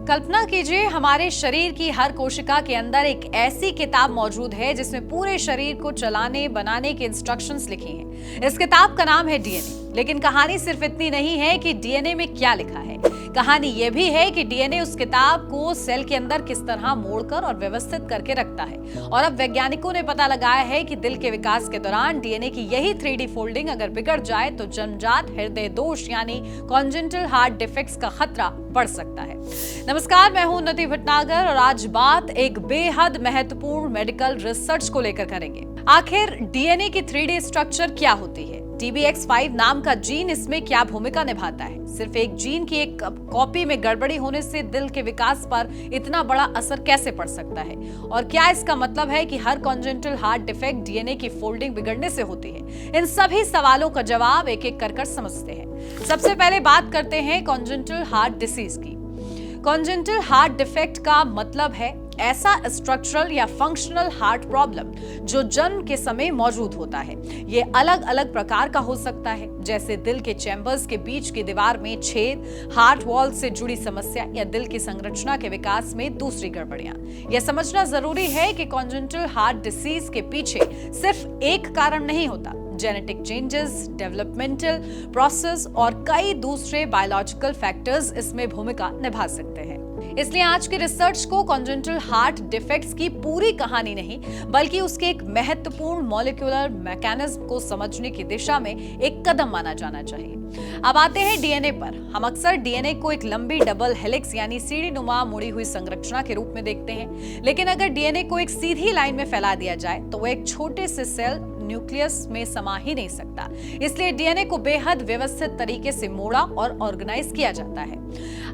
कल्पना कीजिए, हमारे शरीर की हर कोशिका के अंदर एक ऐसी किताब मौजूद है जिसमें पूरे शरीर को चलाने बनाने के इंस्ट्रक्शंस लिखी हैं। इस किताब का नाम है डीएनए। लेकिन कहानी सिर्फ इतनी नहीं है कि डीएनए में क्या लिखा है। कहानी यह भी है कि डीएनए उस किताब को सेल के अंदर किस तरह मोड़कर और व्यवस्थित करके रखता है। और अब वैज्ञानिकों ने पता लगाया है कि दिल के विकास के दौरान डीएनए की यही 3D फोल्डिंग अगर बिगड़ जाए तो जन्मजात हृदय दोष यानी कॉन्जेनिटल हार्ट डिफेक्ट्स का खतरा बढ़ सकता है। नमस्कार, मैं हूं उन्नति भटनागर और आज बात एक बेहद महत्वपूर्ण मेडिकल रिसर्च को लेकर करेंगे। आखिर डीएनए की 3D स्ट्रक्चर क्या होती है? TBX5 नाम का जीन इसमें क्या भूमिका निभाता है? सिर्फ एक जीन की एक कॉपी में गड़बड़ी होने से दिल के विकास पर इतना बड़ा असर कैसे पड़ सकता है? और क्या इसका मतलब है कि हर कॉन्जेनिटल हार्ट डिफेक्ट डीएनए की फोल्डिंग बिगड़ने से होती है? इन सभी सवालों का जवाब एक एक कर समझते हैं। सबसे पहले बात करते हैं कॉन्जेनिटल हार्ट डिसीज की। कॉन्जेनिटल हार्ट डिफेक्ट का मतलब है ऐसा स्ट्रक्चरल या फंक्शनल हार्ट प्रॉब्लम जो जन्म के समय मौजूद होता है। ये अलग अलग प्रकार का हो सकता है, जैसे दिल के चैम्बर्स के बीच की दीवार में छेद, हार्ट वॉल से जुड़ी समस्या या दिल की संरचना के विकास में दूसरी गड़बड़ियां। यह समझना जरूरी है कि कॉन्जेनिटल हार्ट डिसीज के पीछे सिर्फ एक कारण नहीं होता। जेनेटिक चेंजेस, डेवलपमेंटल प्रोसेस और कई दूसरे बायोलॉजिकल फैक्टर्स इसमें भूमिका निभा सकते हैं। इसलिए आज की रिसर्च को कॉन्जेनिटल हार्ट डिफेक्ट्स की पूरी कहानी नहीं, बल्कि उसके एक महत्वपूर्ण मॉलिक्यूलर मैकेनिज्म को समझने की दिशा में एक कदम माना जाना चाहिए। अब आते हैं डीएनए पर। हम अक्सर डीएनए को एक लंबी डबल हेलिक्स यानी सीढ़ी नुमा मुड़ी हुई संरचना के रूप में देखते हैं, लेकिन अगर डीएनए को एक सीधी लाइन में फैला दिया जाए तो वह एक छोटे से सेल न्यूक्लियस में समा ही नहीं सकता। इसलिए डीएनए को बेहद व्यवस्थित तरीके से मोड़ा और ऑर्गेनाइज किया जाता है।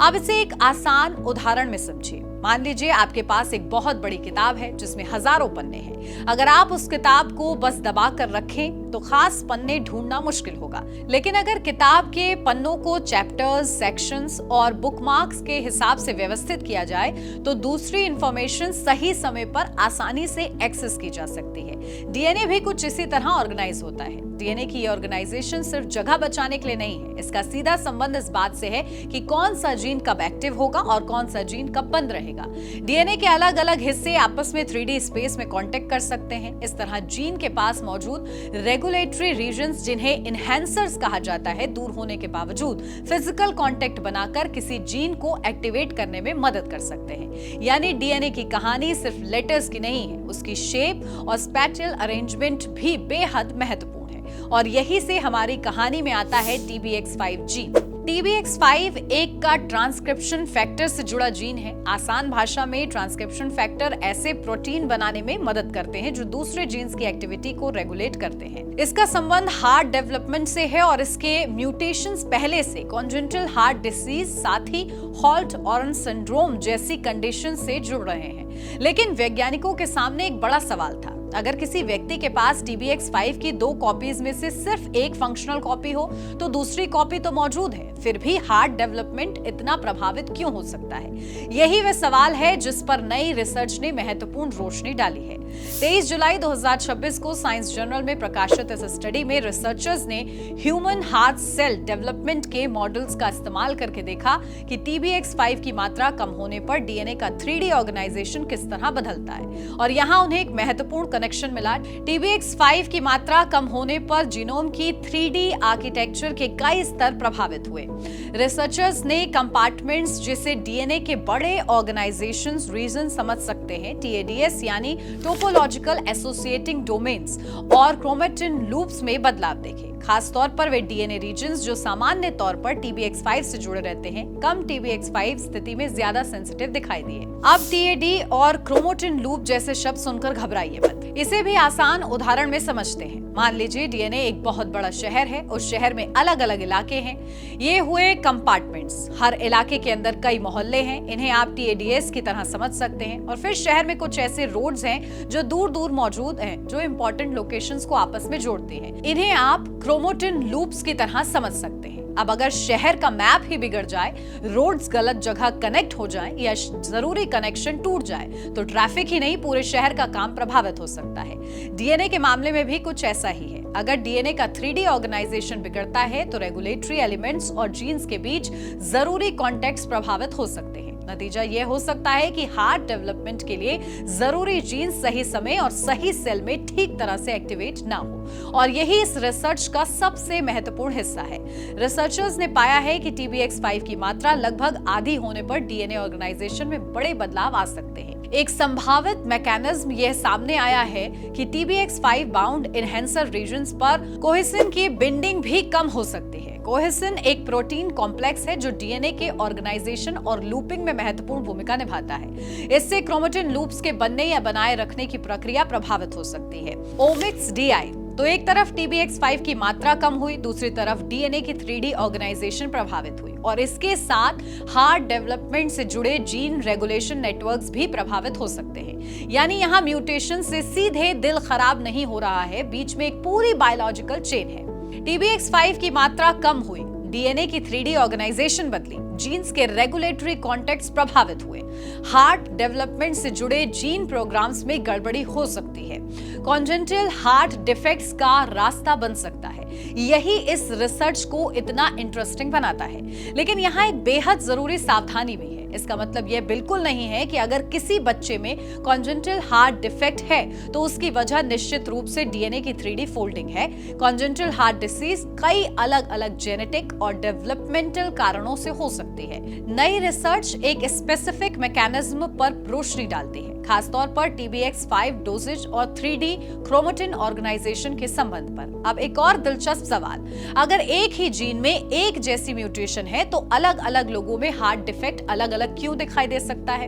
अब इसे एक आसान उदाहरण में समझिए। मान लीजिए आपके पास एक बहुत बड़ी किताब है जिसमें हजारों पन्ने हैं। अगर आप उस किताब को बस दबा कर रखें तो खास पन्ने ढूंढना मुश्किल होगा। लेकिन अगर किताब के पन्नों को चैप्टर्स, सेक्शंस और बुकमार्क्स के हिसाब से व्यवस्थित किया जाए तो दूसरी इंफॉर्मेशन सही समय पर आसानी से एक्सेस की जा सकती है। डीएनए भी कुछ इसी तरह ऑर्गेनाइज होता है। डीएनए की ऑर्गेनाइजेशन सिर्फ जगह बचाने के लिए नहीं है। इसका सीधा संबंध इस बात से है कि कौन सा जीन कब एक्टिव होगा और कौन सा जीन कब बंद रहेगा। डीएनए के अलग अलग हिस्से आपस में 3D स्पेस में कांटेक्ट कर सकते हैं। इस तरह जीन के पास मौजूद रेगुलेटरी रीजन्स, जिन्हें इनहैंसर्स कहा जाता है, दूर होने के बावजूद फिजिकल कांटेक्ट बनाकर किसी जीन को एक्टिवेट करने में मदद कर सकते हैं। यानी डीएनए की कहानी सिर्फ लेटर्स की नहीं है, उसकी शेप और स्पैटियल अरेंजमेंट भी बेहद महत्वपूर्ण है। और यही से हमारी कहानी में आता है TBX5 जीन। TBX5 एक का ट्रांसक्रिप्शन फैक्टर से जुड़ा जीन है। आसान भाषा में ट्रांसक्रिप्शन फैक्टर ऐसे प्रोटीन बनाने में मदद करते हैं जो दूसरे जीन्स की एक्टिविटी को रेगुलेट करते हैं। इसका संबंध हार्ट डेवलपमेंट से है और इसके म्यूटेशंस पहले से कॉन्जेनिटल हार्ट डिसीज, साथ ही हॉल्ट-ऑरन सिंड्रोम जैसी कंडीशन से जुड़ रहे हैं। लेकिन वैज्ञानिकों के सामने एक बड़ा सवाल था। अगर किसी व्यक्ति के पास TBX5 की 2 कॉपीज में से सिर्फ एक फंक्शनल कॉपी हो तो दूसरी कॉपी तो मौजूद है, फिर भी हार्ट डेवलपमेंट इतना प्रभावित क्यों हो सकता है? यही वह सवाल है जिस पर नई रिसर्च ने महत्वपूर्ण रोशनी डाली है। 23 जुलाई 2026 को साइंस जर्नल में प्रकाशित इस स्टडी में रिसर्चर्स ने ह्यूमन हार्ट सेल डेवलपमेंट के मॉडल्स का इस्तेमाल करके देखा कि TBX5 की मात्रा कम होने पर डीएनए का 3D ऑर्गेनाइजेशन किस तरह बदलता है। और यहाँ उन्हें एक महत्वपूर्ण कनेक्शन मिला। TBX5 की मात्रा कम होने पर जीनोम की 3D आर्किटेक्चर के कई स्तर प्रभावित हुए। रिसर्चर्स ने कंपार्टमेंट्स जिसे डीएनए के बड़े ऑर्गेनाइजेशंस रीजन समझ सकते हैं, TADS यानी टोपोलॉजिकल एसोसिएटिंग डोमेन्स, और क्रोमेटिन लूप्स में बदलाव देखे। खास तौर पर वे डीएनए रीजन्स जो सामान्य तौर पर TBX5 से जुड़े रहते हैं, कम TBX5 स्थिति में ज्यादा सेंसिटिव दिखाई दिए। अब TAD और क्रोमेटिन लूप जैसे शब्द सुनकर घबराइए मत। इसे भी आसान उदाहरण में समझते हैं। मान लीजिए डीएनए एक बहुत बड़ा शहर है, उस शहर में अलग अलग इलाके हैं। ये हुए कंपार्टमेंट्स। हर इलाके के अंदर कई मोहल्ले हैं। इन्हें आप TADS की तरह समझ सकते हैं। और फिर शहर में कुछ ऐसे रोड्स हैं जो दूर दूर मौजूद हैं, जो इंपॉर्टेंट लोकेशंस को आपस में जोड़ते हैं। इन्हें आप क्रोमेटिन लूप्स की तरह समझ सकते हैं। अब अगर शहर का मैप ही बिगड़ जाए, रोड्स गलत जगह कनेक्ट हो जाए या जरूरी कनेक्शन टूट जाए तो ट्रैफिक ही नहीं, पूरे शहर का काम प्रभावित हो सकता है। डीएनए के मामले में भी कुछ ऐसा ही है। अगर डीएनए का 3D ऑर्गेनाइजेशन बिगड़ता है तो रेगुलेटरी एलिमेंट्स और जीन्स के बीच जरूरी कॉन्टेक्ट्स प्रभावित हो सकते हैं। नतीजा यह हो सकता है कि हार्ट डेवलपमेंट के लिए जरूरी जीन सही समय और सही सेल में ठीक तरह से एक्टिवेट ना हो, और यही इस रिसर्च का सबसे महत्वपूर्ण हिस्सा है। रिसर्चर्स ने पाया है कि TBX5 की मात्रा लगभग आधी होने पर डीएनए ऑर्गेनाइजेशन में बड़े बदलाव आ सकते हैं। एक संभावित मैकेनिज्म यह सामने आया है कि TBX5 बाउंड इनहेंसर रीजन्स पर कोहेसिन की बिंडिंग भी कम हो सकती है। कोहेसिन एक प्रोटीन कॉम्प्लेक्स है जो डीएनए के ऑर्गेनाइजेशन और लूपिंग में महत्वपूर्ण भूमिका निभाता है। इससे क्रोमेटिन लूप्स के बनने या बनाए रखने की प्रक्रिया प्रभावित हो सकती है। ओमिक्स डीआई तो एक तरफ TBX5 की मात्रा कम हुई, दूसरी तरफ डीएनए की 3D ऑर्गेनाइजेशन प्रभावित हुई, और इसके साथ हार्ट डेवलपमेंट से जुड़े जीन रेगुलेशन नेटवर्क्स भी प्रभावित हो सकते हैं। यानी यहाँ म्यूटेशन से सीधे दिल खराब नहीं हो रहा है, बीच में एक पूरी बायोलॉजिकल चेन है। TBX5 की मात्रा कम हुई, डीएनए की 3D ऑर्गेनाइजेशन बदली, जीन्स के रेगुलेटरी कॉन्टेक्ट्स प्रभावित हुए, हार्ट डेवलपमेंट से जुड़े जीन प्रोग्राम्स में गड़बड़ी हो सकती है, कॉन्जेनिटल हार्ट डिफेक्ट्स का रास्ता बन सकता है। यही इस रिसर्च को इतना इंटरेस्टिंग बनाता है। लेकिन यहाँ एक बेहद जरूरी सावधानी भी है। इसका मतलब यह बिल्कुल नहीं है कि अगर किसी बच्चे में कॉन्जेनिटल हार्ट डिफेक्ट है तो उसकी वजह निश्चित रूप से डीएनए की 3D फोल्डिंग है। कॉन्जेनिटल हार्ट डिसीज कई अलग अलग जेनेटिक और डेवलपमेंटल कारणों से हो सकती है। नई रिसर्च एक स्पेसिफिक मैकेनिज्म पर रोशनी डालती है, खासतौर पर TBX5 डोजेज और 3D क्रोमेटिन ऑर्गेनाइजेशन के संबंध पर। अब एक और दिलचस्प सवाल, अगर एक ही जीन में एक जैसी म्यूटेशन है तो अलग अलग लोगों में हार्ट डिफेक्ट अलग अलग क्यों दिखाई दे सकता है?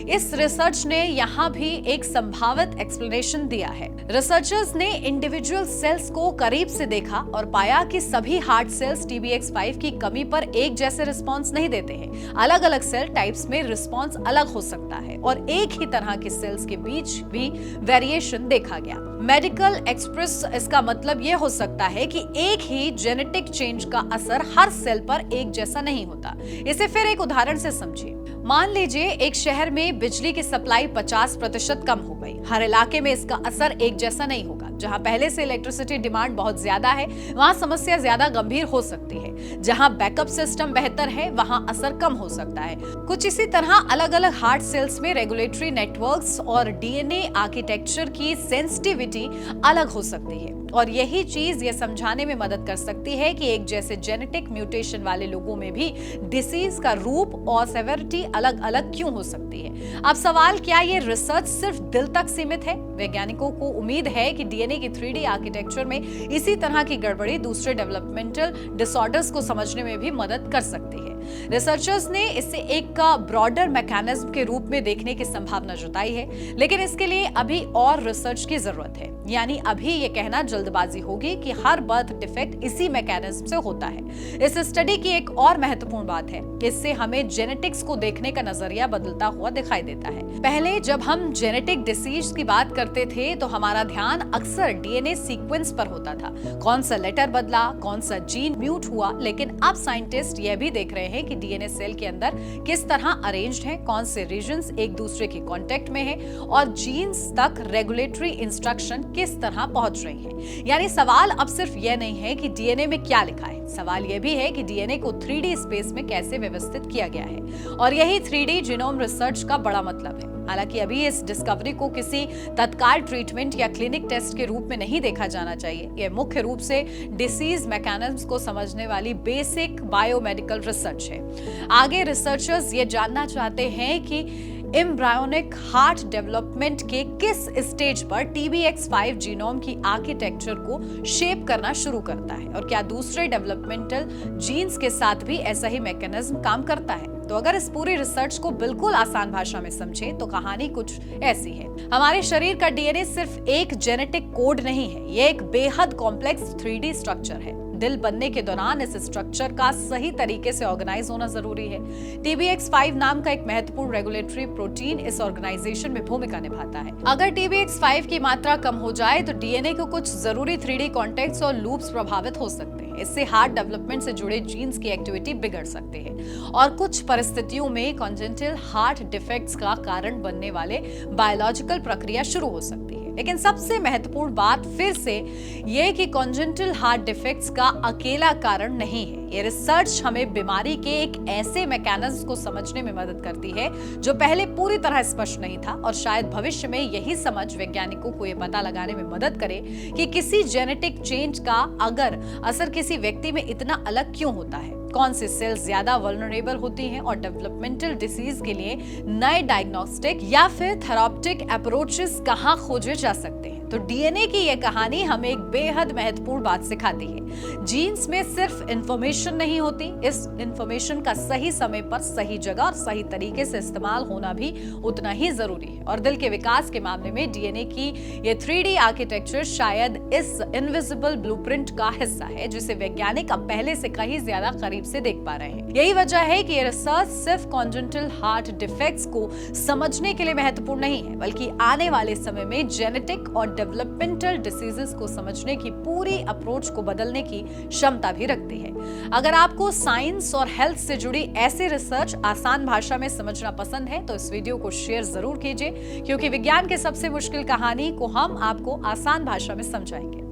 इस रिसर्च ने यहाँ भी एक संभावित एक्सप्लेनेशन दिया है। रिसर्चर्स ने इंडिविजुअल सेल्स को करीब से देखा और पाया कि सभी हार्ट सेल्स TBX5 की कमी पर एक जैसे रिस्पॉन्स नहीं देते हैं। अलग अलग सेल टाइप्स में रिस्पॉन्स अलग हो सकता है और एक ही तरह के सेल्स के बीच भी वेरिएशन देखा गया। मेडिकल एक्सप्रेस इसका मतलब यह हो सकता है कि एक ही जेनेटिक चेंज का असर हर सेल पर एक जैसा नहीं होता। इसे फिर एक उदाहरण से समझिए। मान लीजिए एक शहर में बिजली की सप्लाई 50% कम हो गई। हर इलाके में इसका असर एक जैसा नहीं होगा। जहां पहले से इलेक्ट्रिसिटी डिमांड बहुत ज्यादा है, वहां समस्या ज्यादा गंभीर हो सकती है। जहां बैकअप सिस्टम बेहतर है, वहां असर कम हो सकता है। कुछ इसी तरह अलग अलग हार्ट सेल्स में रेगुलेटरी नेटवर्क्स और डीएनए आर्किटेक्चर की सेंसिटिविटी अलग हो सकती है, और यही चीज ये समझाने में मदद कर सकती है कि एक जैसे जेनेटिक म्यूटेशन वाले लोगों में भी डिसीज का रूप और सेवेरिटी अलग अलग क्यों हो सकती है। अब सवाल, क्या ये रिसर्च सिर्फ दिल तक सीमित है? वैज्ञानिकों को उम्मीद है कि डीएनए की 3D आर्किटेक्चर में इसी तरह की गड़बड़ी दूसरे डेवलपमेंटल डिसऑर्डर्स को समझने में भी मदद कर सकती है। रिसर्चर्स ने इसे एक ब्रॉडर मैकेनिज्म के रूप में देखने की संभावना जताई है, लेकिन इसके लिए अभी और रिसर्च की जरूरत है। यानी अभी ये कहना जल्दबाजी होगी कि हर बर्थ डिफेक्ट इसी मैकेनिज्म से होता है। इस स्टडी की एक और महत्वपूर्ण बात है, इससे हमें जेनेटिक्स को देखने का नजरिया बदलता हुआ दिखाई देता है। पहले जब हम जेनेटिक डिसीज की बात करते थे तो हमारा ध्यान अक्सर डीएनए सीक्वेंस पर होता था, कौन सा लेटर बदला, कौन सा जीन म्यूट हुआ। लेकिन अब साइंटिस्ट यह भी देख रहे हैं कि डीएनए सेल के अंदर किस तरह अरेंज्ड है, कौन से रीजन्स एक दूसरे के कांटेक्ट में है, और जीन्स तक रेगुलेटरी इंस्ट्रक्शन किस तरह पहुंच रही है। यानी सवाल अब सिर्फ यह नहीं है कि डीएनए में क्या लिखा है, सवाल यह भी है कि डीएनए को 3D स्पेस में कैसे व्यवस्थित किया गया है, और यही 3D जीनोम रिसर्च का बड़ा मतलब है। हालांकि अभी इस डिस्कवरी को किसी तत्काल ट्रीटमेंट या क्लिनिक टेस्ट के रूप में नहीं देखा जाना चाहिए। यह मुख्य रूप से डिसीज मैकेनिज्म्स को समझने वाली बेसिक बायोमेडिकल रिसर्च है। आगे रिसर्चर्स ये जानना चाहते हैं कि एम्ब्रायोनिक हार्ट डेवलपमेंट के किस स्टेज पर TBX5 जीनोम की आर्किटेक्चर को शेप करना शुरू करता है, और क्या दूसरे डेवलपमेंटल जीन्स के साथ भी ऐसा ही मैकेनिज्म काम करता है। तो अगर इस पूरी रिसर्च को बिल्कुल आसान भाषा में समझें तो कहानी कुछ ऐसी है। हमारे शरीर का डीएनए सिर्फ एक जेनेटिक कोड नहीं है, ये एक बेहद कॉम्प्लेक्स 3D स्ट्रक्चर है। दिल बनने के दौरान इस स्ट्रक्चर का सही तरीके से ऑर्गेनाइज होना जरूरी है। TBX5 नाम का एक महत्वपूर्ण रेगुलेटरी प्रोटीन इस ऑर्गेनाइजेशन में भूमिका निभाता है। अगर TBX5 की मात्रा कम हो जाए तो डीएनए के कुछ जरूरी 3D कॉन्टेक्ट्स और लूप्स प्रभावित हो सकते हैं। इससे हार्ट डेवलपमेंट से जुड़े जीन्स की एक्टिविटी बिगड़ सकती है, और कुछ परिस्थितियों में कॉन्जेनिटल हार्ट डिफेक्ट्स का कारण बनने वाले बायोलॉजिकल प्रक्रिया शुरू हो सकती है। लेकिन सबसे महत्वपूर्ण बात फिर से ये कि कॉन्जेनिटल हार्ट डिफेक्ट्स का अकेला कारण नहीं है, ये रिसर्च हमें बीमारी के एक ऐसे मैकेनिज्म को समझने में मदद करती है जो पहले पूरी तरह स्पष्ट नहीं था, और शायद भविष्य में यही समझ वैज्ञानिकों को ये पता लगाने में मदद करे कि किसी जेनेटिक चेंज का अगर असर किसी व्यक्ति में इतना अलग क्यों होता है, कौन सी सेल्स ज्यादा वल्नरेबल होती हैं और डेवलपमेंटल डिसीज के लिए नए डायग्नोस्टिक या फिर थेराप्यूटिक अप्रोचेस कहां खोजे जा सकते हैं। तो डीएनए की यह कहानी हमें एक बेहद महत्वपूर्ण बात सिखाती है। जीन्स में सिर्फ इंफॉर्मेशन नहीं होती, इस इंफॉर्मेशन का सही समय पर सही जगह और सही तरीके से इस्तेमाल होना भी उतना ही जरूरी है। और दिल के विकास के मामले में डीएनए की ये 3D आर्किटेक्चर शायद इस इनविजिबल ब्लूप्रिंट का हिस्सा है, जिसे वैज्ञानिक अब पहले से कहीं ज्यादा करीब से देख पा रहे हैं। यही वजह है कि ये रिसर्च सिर्फ कॉन्जेनिटल हार्ट डिफेक्ट्स को समझने के लिए महत्वपूर्ण नहीं है, बल्कि आने वाले समय में जेनेटिक और डेवलपमेंटल डिसीजेस को समझने की पूरी अप्रोच को बदलने की क्षमता भी रखती है। अगर आपको साइंस और हेल्थ से जुड़ी ऐसी रिसर्च आसान भाषा में समझना पसंद है तो इस वीडियो को शेयर जरूर कीजिए, क्योंकि विज्ञान के सबसे मुश्किल कहानी को हम आपको आसान भाषा में समझाएंगे।